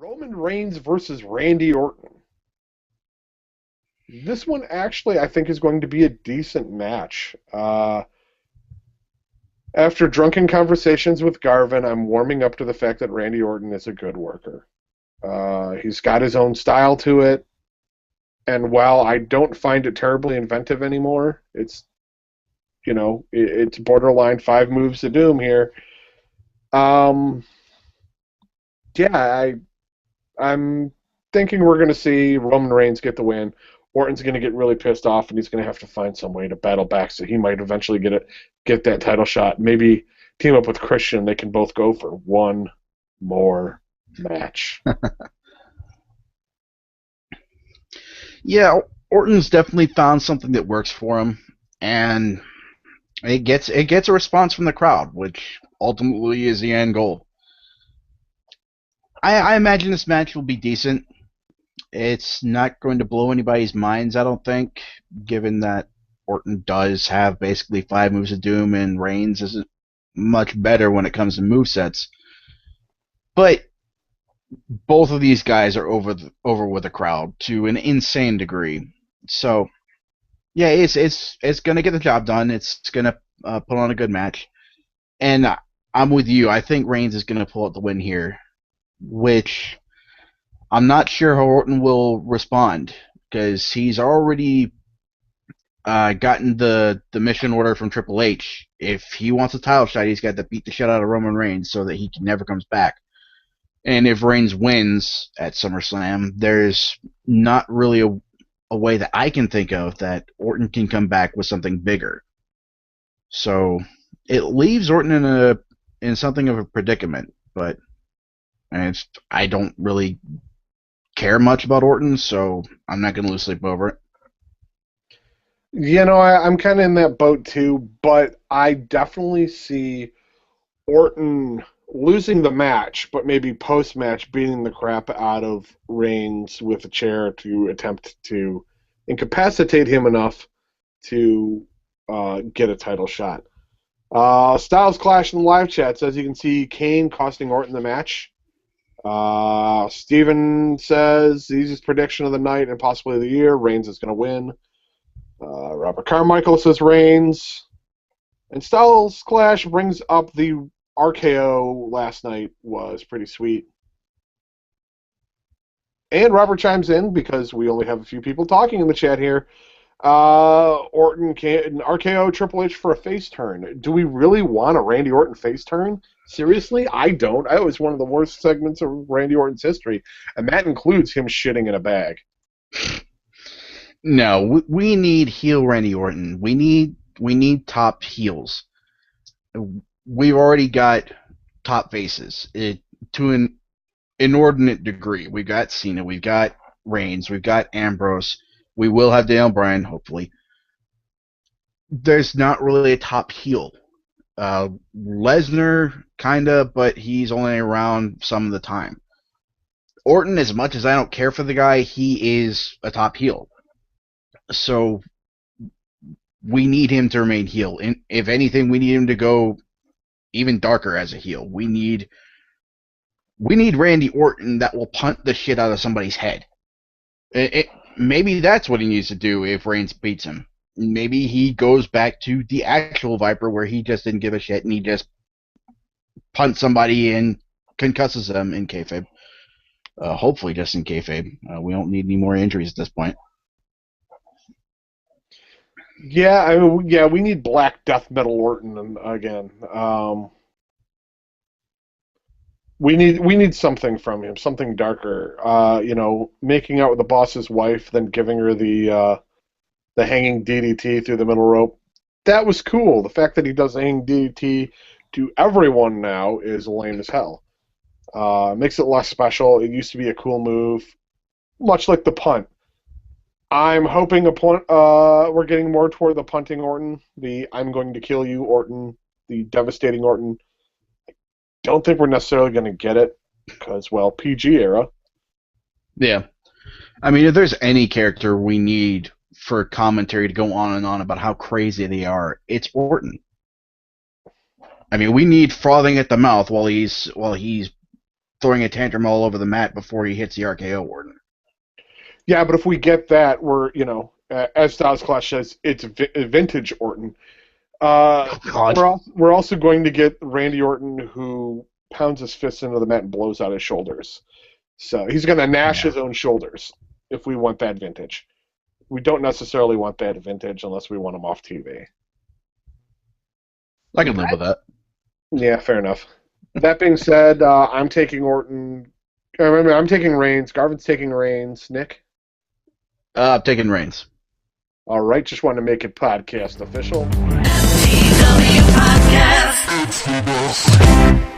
Roman Reigns versus Randy Orton. This one actually, I think, is going to be a decent match. After drunken conversations with Garvin, I'm warming up to the fact that Randy Orton is a good worker. He's got his own style to it, and while I don't find it terribly inventive anymore, it's borderline 5 moves of doom here. Um, yeah, I'm thinking we're going to see Roman Reigns get the win. Orton's going to get really pissed off, and he's going to have to find some way to battle back, so he might eventually get that title shot. Maybe team up with Christian. They can both go for one more match. Yeah, Orton's definitely found something that works for him, and it gets a response from the crowd, which ultimately is the end goal. I imagine this match will be decent. It's not going to blow anybody's minds, I don't think, given that Orton does have basically 5 moves of doom, and Reigns isn't much better when it comes to movesets. But both of these guys are over with the crowd to an insane degree. So, yeah, it's gonna get the job done. It's gonna put on a good match, and I'm with you. I think Reigns is gonna pull out the win here, which I'm not sure how Orton will respond because he's already gotten the mission order from Triple H. If he wants a title shot, he's got to beat the shit out of Roman Reigns so that he never comes back. And if Reigns wins at SummerSlam, there's not really a way that I can think of that Orton can come back with something bigger. So it leaves Orton in something of a predicament, but I don't really care much about Orton, so I'm not going to lose sleep over it. I'm kind of in that boat too, but I definitely see Orton losing the match, but maybe post-match beating the crap out of Reigns with a chair to attempt to incapacitate him enough to get a title shot. Styles Clash in the live chat says you can see Kane costing Orton the match. Steven says easiest prediction of the night and possibly the year, Reigns is going to win. Robert Carmichael says Reigns. And Styles Clash brings up the RKO last night was pretty sweet. And Robert chimes in, because we only have a few people talking in the chat here. Orton can RKO Triple H for a face turn. Do we really want a Randy Orton face turn? Seriously? I don't. That was one of the worst segments of Randy Orton's history, and that includes him shitting in a bag. No, we need heel Randy Orton. We need top heels. We've already got top faces to an inordinate degree. We've got Cena, we've got Reigns, we've got Ambrose. We will have Daniel Bryan, hopefully. There's not really a top heel. Lesnar, kinda, but he's only around some of the time. Orton, as much as I don't care for the guy, he is a top heel. So we need him to remain heel. And if anything, we need him to go even darker as a heel. We need Randy Orton that will punt the shit out of somebody's head. Maybe that's what he needs to do if Reigns beats him. Maybe he goes back to the actual Viper where he just didn't give a shit and he just punts somebody and concusses them in kayfabe. Hopefully just in kayfabe. We don't need any more injuries at this point. Yeah, we need Black Death Metal Orton again. We need something from him, something darker. Making out with the boss's wife, then giving her the hanging DDT through the middle rope. That was cool. The fact that he does the hanging DDT to everyone now is lame as hell. Makes it less special. It used to be a cool move, much like the punt. I'm hoping we're getting more toward the punting Orton, the I'm going to kill you Orton, the devastating Orton. Don't think we're necessarily going to get it because, well, PG era. Yeah. I mean, if there's any character we need for commentary to go on and on about how crazy they are, it's Orton. I mean, we need frothing at the mouth while he's throwing a tantrum all over the mat before he hits the RKO, Orton. Yeah, but if we get that, we're, as Styles Clash says, it's vintage Orton. Oh, God. We're also going to get Randy Orton, who pounds his fists into the mat and blows out his shoulders. So he's going to gnash his own shoulders if we want that vintage. We don't necessarily want that vintage unless we want him off TV. I can live with that. Yeah, fair enough. That being said, I'm taking Orton. Remember, I'm taking Reigns. Garvin's taking Reigns. Nick? I'm taking Reigns. All right, just wanted to make it podcast official. TW Podcast.